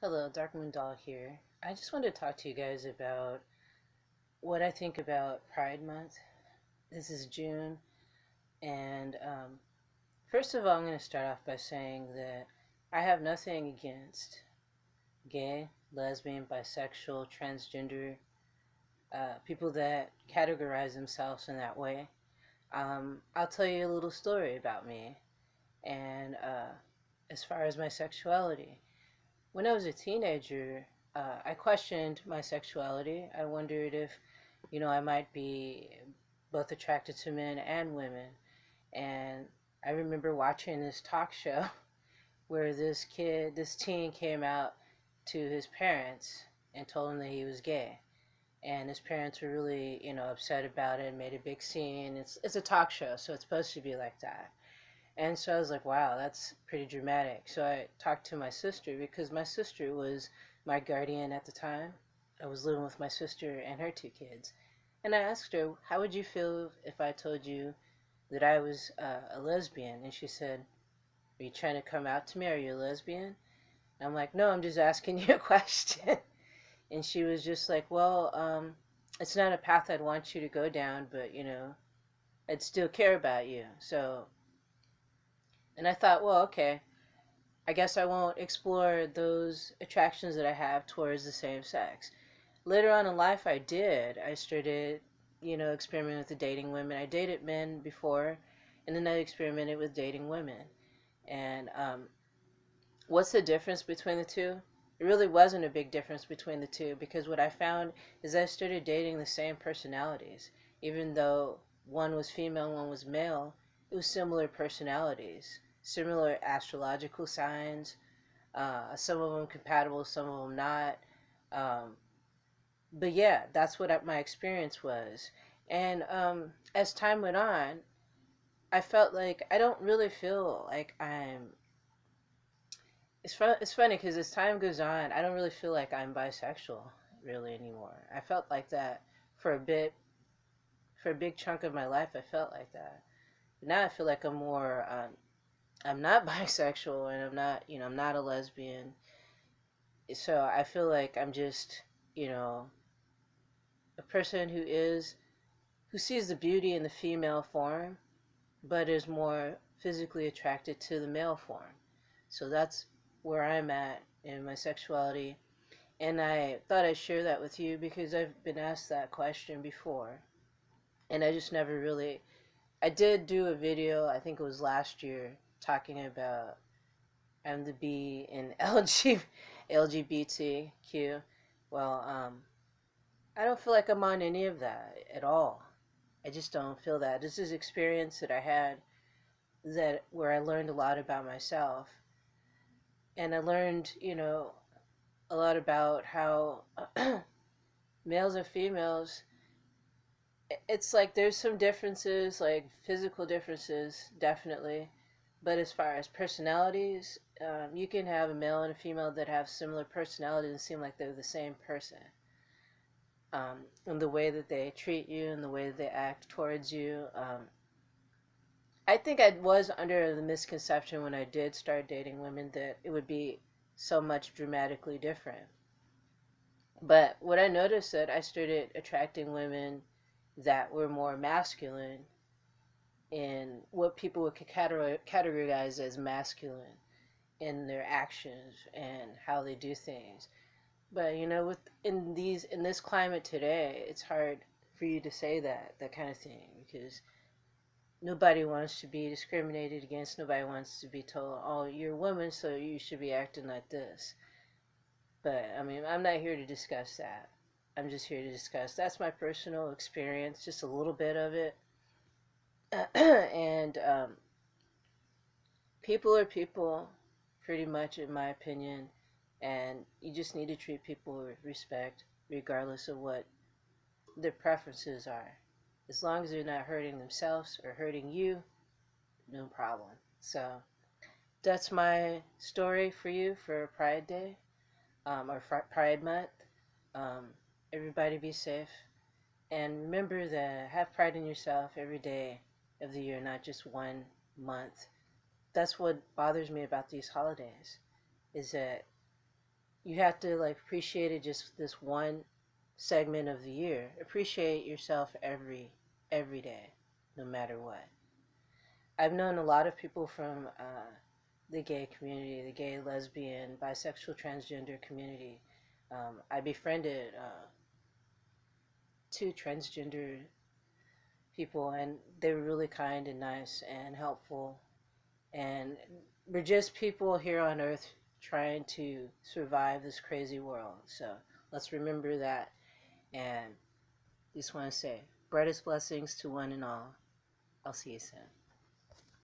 Hello, Dark Moon Doll here. I just wanted to talk to you guys about what I think about Pride Month. This is June, and first of all, I'm going to start off by saying that I have nothing against gay, lesbian, bisexual, transgender people that categorize themselves in that way. I'll tell you a little story about me, and as far as my sexuality. When I was a teenager, I questioned my sexuality. I wondered if, I might be both attracted to men and women. And I remember watching this talk show where this teen came out to his parents and told him that he was gay. And his parents were really, upset about it and made a big scene. It's a talk show, so it's supposed to be like that. And so I was like, wow, that's pretty dramatic. So I talked to my sister because my sister was my guardian at the time. I was living with my sister and her two kids. And I asked her, how would you feel if I told you that I was a lesbian? And she said, are you trying to come out to me? Are you a lesbian? And I'm like, no, I'm just asking you a question. And she was just like, well, it's not a path I'd want you to go down, but, I'd still care about you. And I thought, well, okay, I guess I won't explore those attractions that I have towards the same sex. Later on in life, I did. I started, experimenting with the dating women. I dated men before, and then I experimented with dating women. And what's the difference between the two? It really wasn't a big difference between the two because what I found is I started dating the same personalities. Even though one was female and one was male, it was similar personalities, similar astrological signs, some of them compatible, some of them not. Um, but yeah, that's what my experience was. And as time went on, I felt like I don't really feel like I'm. It's funny because as time goes on, I don't really feel like I'm bisexual really anymore. I felt like that for a bit, for a big chunk of my life. I felt like that. But now I feel like I'm more. I'm not bisexual, and I'm not a lesbian. So I feel like I'm just, you know, a person who sees the beauty in the female form, but is more physically attracted to the male form. So that's where I'm at in my sexuality. And I thought I'd share that with you because I've been asked that question before. And I just never really. I did do a video, I think it was last year, talking about I'm the B in LGBTQ. Well, I don't feel like I'm on any of that at all. I just don't feel that. This is experience that I had that where I learned a lot about myself. And I learned, a lot about how males and females, it's like there's some differences, like physical differences, definitely. But as far as personalities, you can have a male and a female that have similar personalities and seem like they're the same person. And the way that they treat you and the way that they act towards you. I think I was under the misconception when I did start dating women that it would be so much dramatically different. But what I noticed that I started attracting women that were more masculine in what people would categorize as masculine in their actions and how they do things. But with in this climate today, it's hard for you to say that kind of thing because nobody wants to be discriminated against. Nobody wants to be told, "Oh, you're a woman, so you should be acting like this." But I mean, I'm not here to discuss that. I'm just here to discuss that's my personal experience, just a little bit of it. And people are people, pretty much, in my opinion, and you just need to treat people with respect, regardless of what their preferences are. As long as they're not hurting themselves or hurting you, no problem. So that's my story for you for Pride Day, or Pride Month. Um, Everybody be safe. And remember to have pride in yourself every day of the year, not just one month. That's what bothers me about these holidays, is that you have to like appreciate it just this one segment of the year. Appreciate yourself every day, no matter what. I've known a lot of people from the gay community, the gay, lesbian, bisexual, transgender community. I befriended two transgender people, and they were really kind and nice and helpful. And we're just people here on Earth trying to survive this crazy world. So let's remember that. And just want to say, brightest blessings to one and all. I'll see you soon.